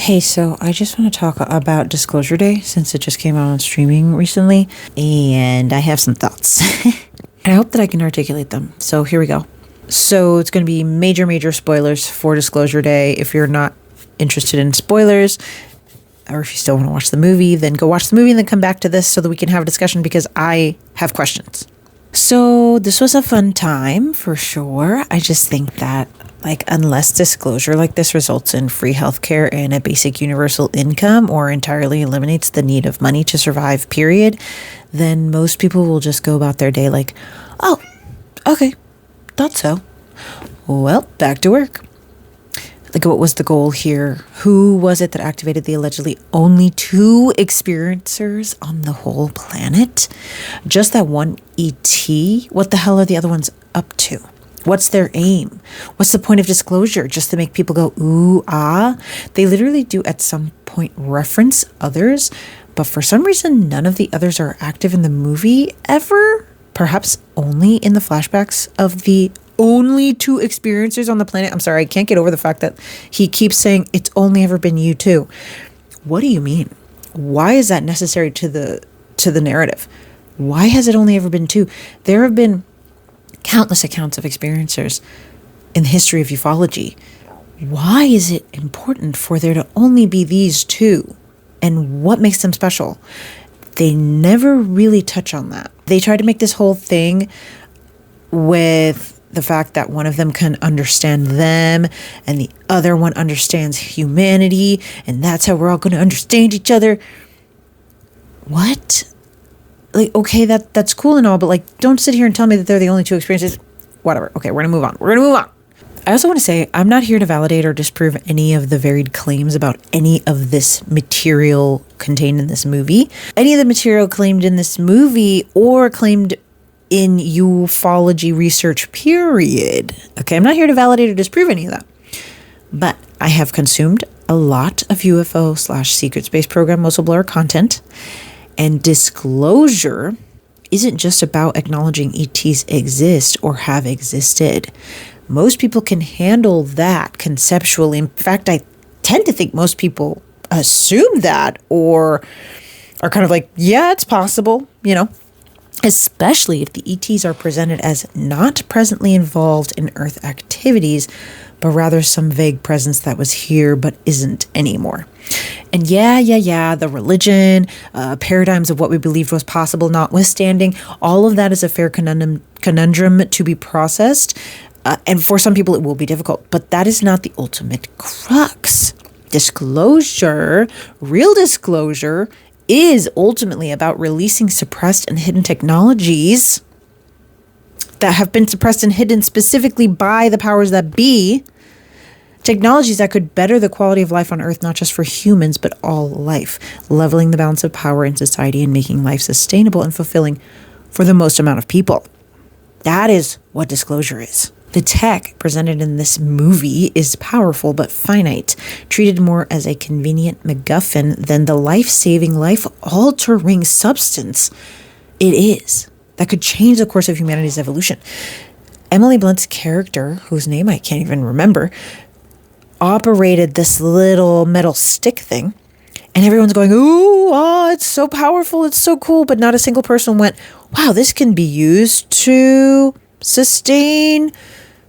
Hey, so I just want to talk about Disclosure Day since it just came out on streaming recently, and I have some thoughts. And I hope that I can articulate them. So here we go. So it's going to be major spoilers for Disclosure Day. If you're not interested in spoilers, or if you still want to watch the movie, then go watch the movie and then come back to this so that we can have a discussion because I have questions. So this was a fun time for sure. I just think that unless disclosure like this results in free healthcare and a basic universal income or entirely eliminates the need of money to survive, period, then most people will just go about their day like, oh, okay, thought so. Well, back to work. What was the goal here? Who was it that activated the allegedly only 2 experiencers on the whole planet? Just that one ET? What the hell are the other ones up to? What's their aim? What's the point of disclosure? Just to make people go, ooh, ah? They literally do at some point reference others, but for some reason, none of the others are active in the movie ever. Perhaps only in the flashbacks of the only 2 experiencers on the planet. I'm sorry, I can't get over the fact that he keeps saying it's only ever been you 2. What do you mean? Why is that necessary to the narrative? Why has it only ever been 2? There have been countless accounts of experiencers in the history of ufology. Why is it important for there to only be these 2? And what makes them special? They never really touch on that. They try to make this whole thing with the fact that one of them can understand them and the other one understands humanity, and that's how we're all going to understand each other. What? Okay, that's cool and all, but don't sit here and tell me that they're the only 2 experiences. Whatever. Okay, we're going to move on. I also want to say I'm not here to validate or disprove any of the varied claims about any of this material contained in this movie. Any of the material claimed in this movie or claimed in ufology research, period. Okay, I'm not here to validate or disprove any of that. But I have consumed a lot of UFO/secret space program whistleblower content, and disclosure isn't just about acknowledging ETs exist or have existed. Most people can handle that conceptually. In fact, I tend to think most people assume that or are kind of like, yeah, it's possible, especially if the ETs are presented as not presently involved in Earth activities, but rather some vague presence that was here but isn't anymore. And yeah, the religion, paradigms of what we believed was possible notwithstanding, all of that is a fair conundrum to be processed. And for some people, it will be difficult, but that is not the ultimate crux. Disclosure, real disclosure, is ultimately about releasing suppressed and hidden technologies that have been suppressed and hidden specifically by the powers that be. Technologies that could better the quality of life on Earth, not just for humans, but all life, leveling the balance of power in society and making life sustainable and fulfilling for the most amount of people. That is what disclosure is. The tech presented in this movie is powerful but finite, treated more as a convenient MacGuffin than the life-saving, life-altering substance it is that could change the course of humanity's evolution. Emily Blunt's character, whose name I can't even remember, operated this little metal stick thing, and everyone's going, ooh, it's so powerful, it's so cool, but not a single person went, wow, this can be used to sustain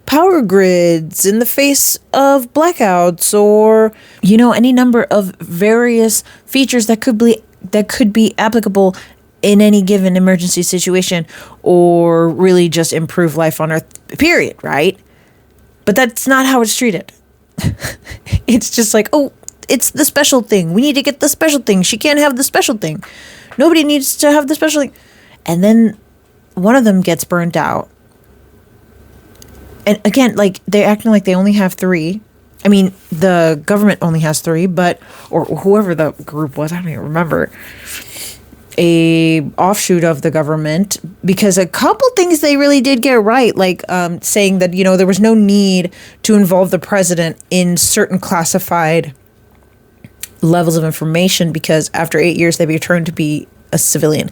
power grids in the face of blackouts or, any number of various features that could be applicable in any given emergency situation or really just improve life on Earth, period, right? But that's not how it's treated. It's just like, oh, it's the special thing. We need to get the special thing. She can't have the special thing. Nobody needs to have the special thing. And then one of them gets burnt out. And again, they're acting like they only have 3. I mean, the government only has 3, or whoever the group was, I don't even remember, a offshoot of the government, because a couple things they really did get right, saying that, there was no need to involve the president in certain classified levels of information because after 8 years, they'd be returned to be a civilian.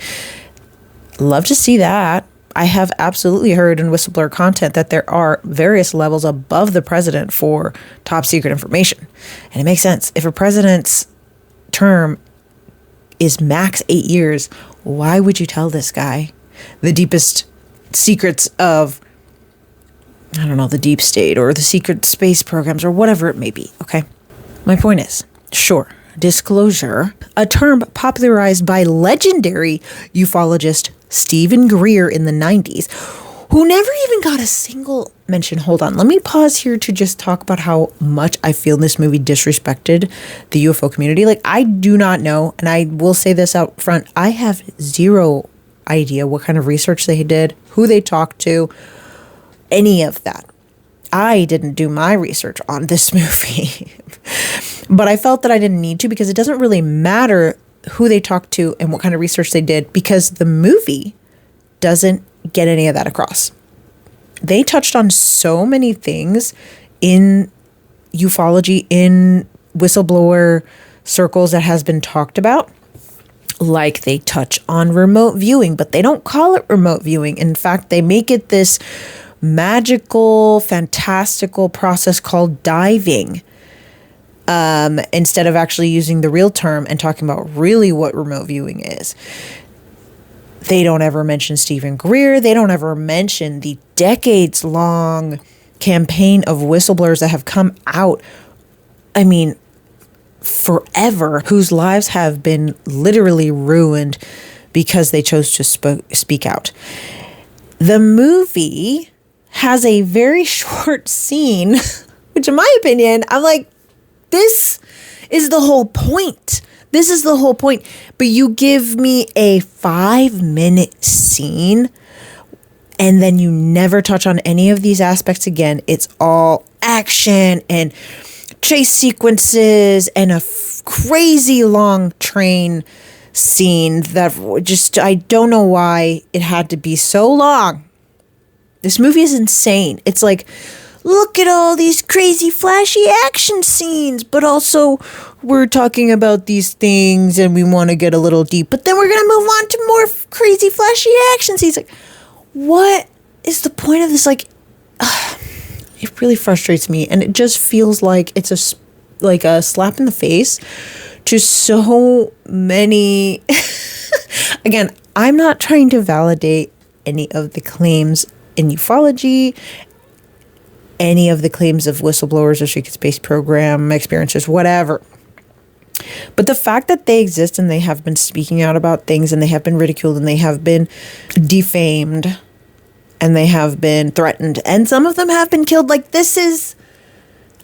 Love to see that. I have absolutely heard in whistleblower content that there are various levels above the president for top secret information. And it makes sense. If a president's term is max 8 years, why would you tell this guy the deepest secrets of, I don't know, the deep state or the secret space programs or whatever it may be, okay? My point is, sure, disclosure, a term popularized by legendary ufologist Stephen Greer in the 90s, who never even got a single mention. Hold on, let me pause here to just talk about how much I feel this movie disrespected the UFO community. Like, I do not know, and I will say this out front, I have zero idea what kind of research they did, who they talked to, any of that. I didn't do my research on this movie, but I felt that I didn't need to, because it doesn't really matter who they talked to and what kind of research they did, because the movie doesn't get any of that across. They touched on so many things in ufology, in whistleblower circles that has been talked about. Like, they touch on remote viewing, but they don't call it remote viewing. In fact, they make it this magical, fantastical process called diving, instead of actually using the real term and talking about really what remote viewing is. They don't ever mention Stephen Greer. They don't ever mention the decades-long campaign of whistleblowers that have come out, I mean, forever, whose lives have been literally ruined because they chose to speak out. The movie has a very short scene, which in my opinion, I'm like, this is the whole point. This is the whole point. But you give me a 5-minute scene and then you never touch on any of these aspects again. It's all action and chase sequences and a crazy long train scene that just, I don't know why it had to be so long. This movie is insane. It's like, look at all these crazy flashy action scenes, but also we're talking about these things and we want to get a little deep, but then we're going to move on to more crazy flashy action scenes. Like, what is the point of this? Like, it really frustrates me, and it just feels like it's a slap in the face to so many. Again, I'm not trying to validate any of the claims in ufology, any of the claims of whistleblowers or secret space program experiences, whatever. But the fact that they exist and they have been speaking out about things and they have been ridiculed and they have been defamed and they have been threatened and some of them have been killed, like, this is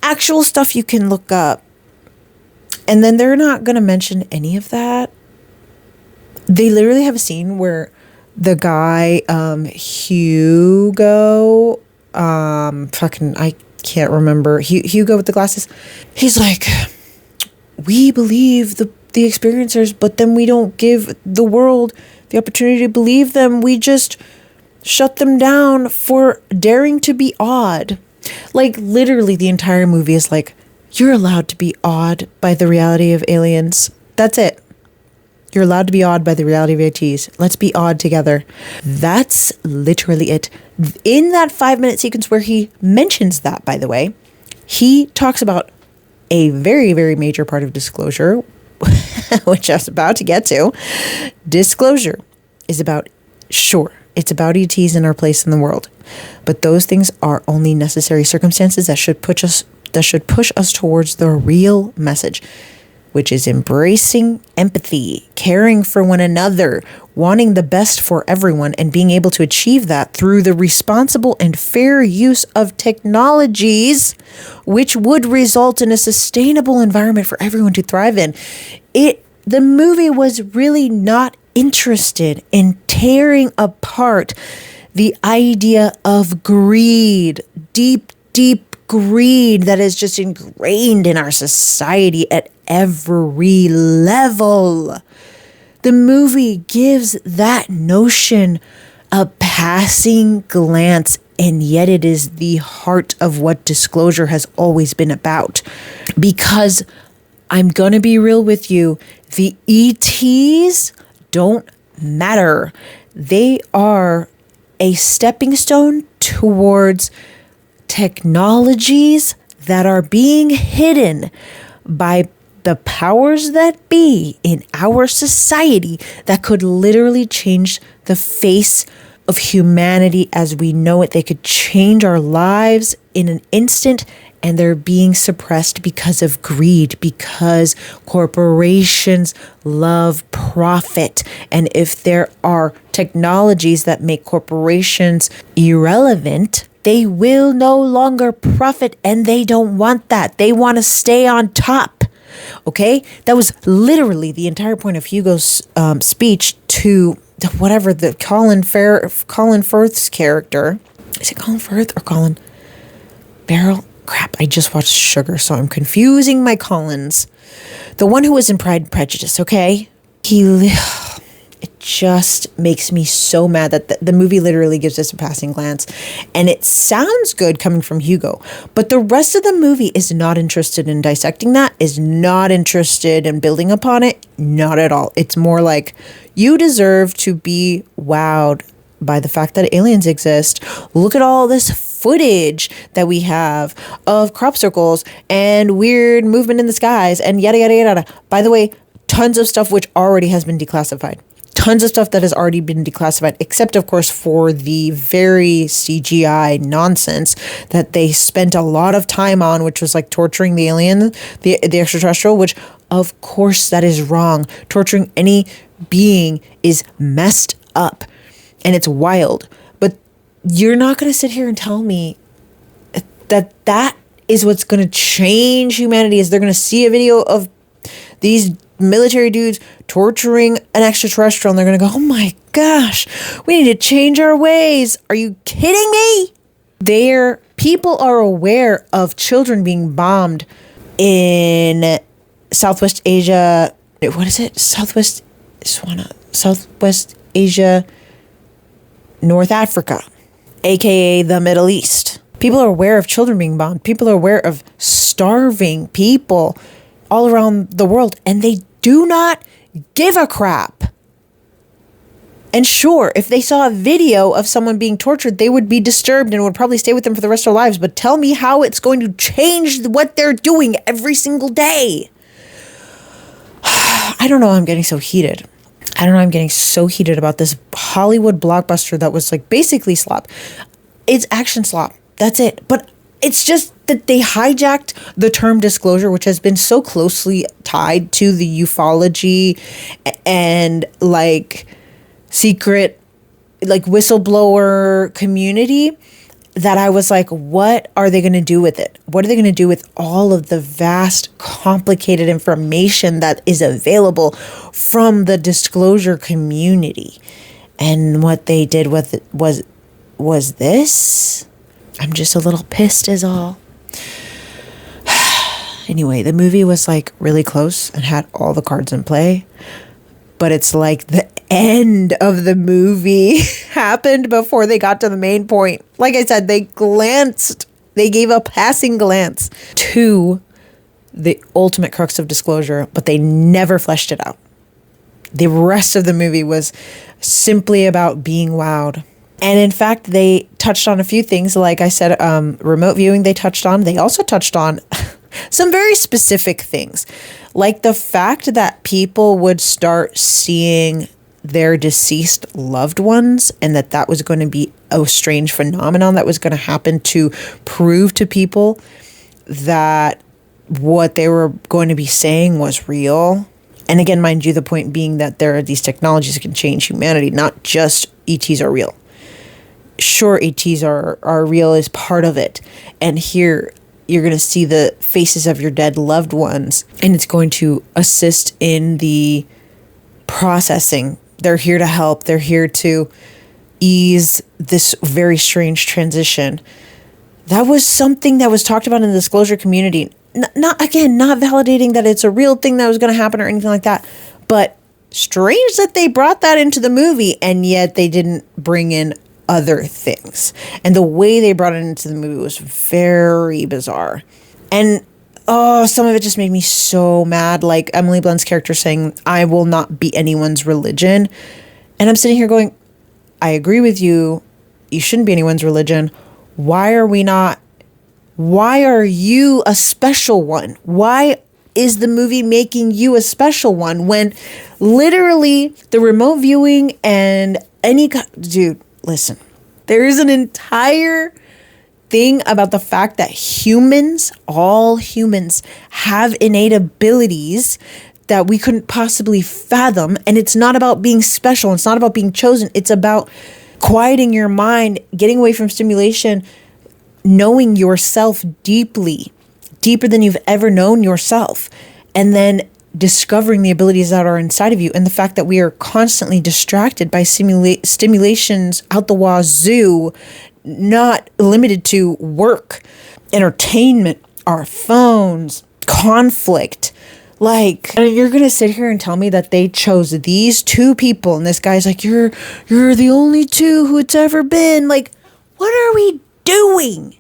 actual stuff you can look up. And then they're not going to mention any of that. They literally have a scene where the guy, Hugo, I can't remember, Hugo with the glasses, he's like, we believe the experiencers, but then we don't give the world the opportunity to believe them. We just shut them down for daring to be odd. Like, literally the entire movie is like, you're allowed to be awed by the reality of aliens. That's it. You're allowed to be awed by the reality of ETs. Let's be awed together. That's literally it. In that 5-minute sequence where he mentions that, by the way, he talks about a very, very major part of disclosure, which I was about to get to. Disclosure is about, sure, it's about ETs and our place in the world, but those things are only necessary circumstances that should push us towards the real message, which is embracing empathy, caring for one another, wanting the best for everyone, and being able to achieve that through the responsible and fair use of technologies, which would result in a sustainable environment for everyone to thrive in. The movie was really not interested in tearing apart the idea of greed, deep greed that is just ingrained in our society at every level. The movie gives that notion a passing glance, and yet it is the heart of what disclosure has always been about. Because I'm going to be real with you, the ETs don't matter. They are a stepping stone towards technologies that are being hidden by the powers that be in our society that could literally change the face of humanity as we know it. They could change our lives in an instant, and they're being suppressed because of greed, because corporations love profit. And if there are technologies that make corporations irrelevant, they will no longer profit, and they don't want that. They want to stay on top. Okay? That was literally the entire point of Hugo's speech to whatever the Colin Firth's character. Is it Colin Firth or Colin Farrell? Crap, I just watched Sugar, so I'm confusing my Collins. The one who was in Pride and Prejudice, okay? It just makes me so mad that the movie literally gives us a passing glance. And it sounds good coming from Hugo, but the rest of the movie is not interested in dissecting that, is not interested in building upon it. Not at all. It's more like, you deserve to be wowed by the fact that aliens exist. Look at all this footage that we have of crop circles and weird movement in the skies and yada, yada, yada. By the way, tons of stuff which already has been declassified. Tons of stuff that has already been declassified, except of course for the very CGI nonsense that they spent a lot of time on, which was like torturing the alien, the extraterrestrial, which of course that is wrong. Torturing any being is messed up and it's wild. But you're not going to sit here and tell me that is what's going to change humanity, is they're going to see a video of these military dudes torturing an extraterrestrial and they're going to go, oh my gosh, we need to change our ways. Are you kidding me? People are aware of children being bombed in Southwest Asia. What is it? Southwest Asia, North Africa, aka the Middle East. People are aware of children being bombed. People are aware of starving people all around the world, and they do not give a crap. And sure, if they saw a video of someone being tortured, they would be disturbed and would probably stay with them for the rest of their lives. But tell me how it's going to change what they're doing every single day. I don't know. I'm getting so heated. I'm getting so heated about this Hollywood blockbuster that was like basically slop. It's action slop. That's it. But it's just that they hijacked the term disclosure, which has been so closely tied to the ufology and like secret, like whistleblower community, that I was like, what are they going to do with it? What are they going to do with all of the vast, complicated information that is available from the disclosure community? And what they did with it was this. I'm just a little pissed is all. Anyway, the movie was like really close and had all the cards in play, but it's like the end of the movie happened before they got to the main point. Like I said, they gave a passing glance to the ultimate crux of disclosure, but they never fleshed it out. The rest of the movie was simply about being wowed. And in fact, they touched on a few things. Like I said, remote viewing they touched on. They also touched on some very specific things, like the fact that people would start seeing their deceased loved ones, and that was going to be a strange phenomenon that was going to happen to prove to people that what they were going to be saying was real. And again, mind you, the point being that there are these technologies that can change humanity, not just ETs are real. Sure, ETs are real is part of it. And here you're going to see the faces of your dead loved ones, and it's going to assist in the processing. They're here to help. They're here to ease this very strange transition. That was something that was talked about in the disclosure community. Not validating that it's a real thing that was going to happen or anything like that, but strange that they brought that into the movie, and yet they didn't bring in other things. And the way they brought it into the movie was very bizarre. And some of it just made me so mad. Like Emily Blunt's character saying, I will not be anyone's religion. And I'm sitting here going, I agree with you, You shouldn't be anyone's religion. Why are we not? Why are you a special one? Why is the movie making you a special one when literally the remote viewing and dude, listen, there is an entire thing about the fact that humans, all humans, have innate abilities that we couldn't possibly fathom. And it's not about being special. It's not about being chosen. It's about quieting your mind, getting away from stimulation, knowing yourself deeply, deeper than you've ever known yourself, and then discovering the abilities that are inside of you. And the fact that we are constantly distracted by stimulations out the wazoo, not limited to work, entertainment, our phones, conflict. Like, and you're going to sit here and tell me that they chose these two people and this guy's like, you're the only two who it's ever been. Like, what are we doing?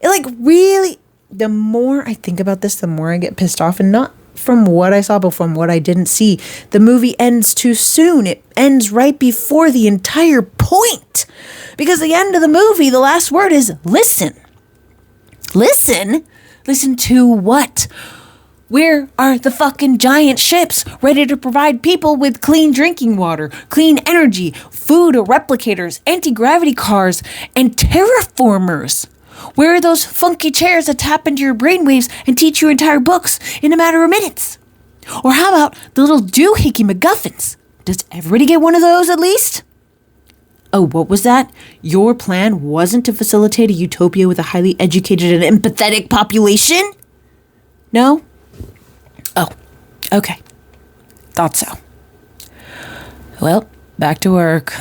Like, really, the more I think about this, the more I get pissed off. And not from what I saw, but from what I didn't see. The movie ends too soon. It ends right before the entire point. Because the end of the movie, the last word is listen. Listen? Listen to what? Where are the fucking giant ships ready to provide people with clean drinking water, clean energy, food, replicators, anti-gravity cars, and terraformers? Where are those funky chairs that tap into your brainwaves and teach you entire books in a matter of minutes? Or how about the little doohickey MacGuffins? Does everybody get one of those at least? Oh, what was that? Your plan wasn't to facilitate a utopia with a highly educated and empathetic population? No? Oh, okay. Thought so. Well, back to work.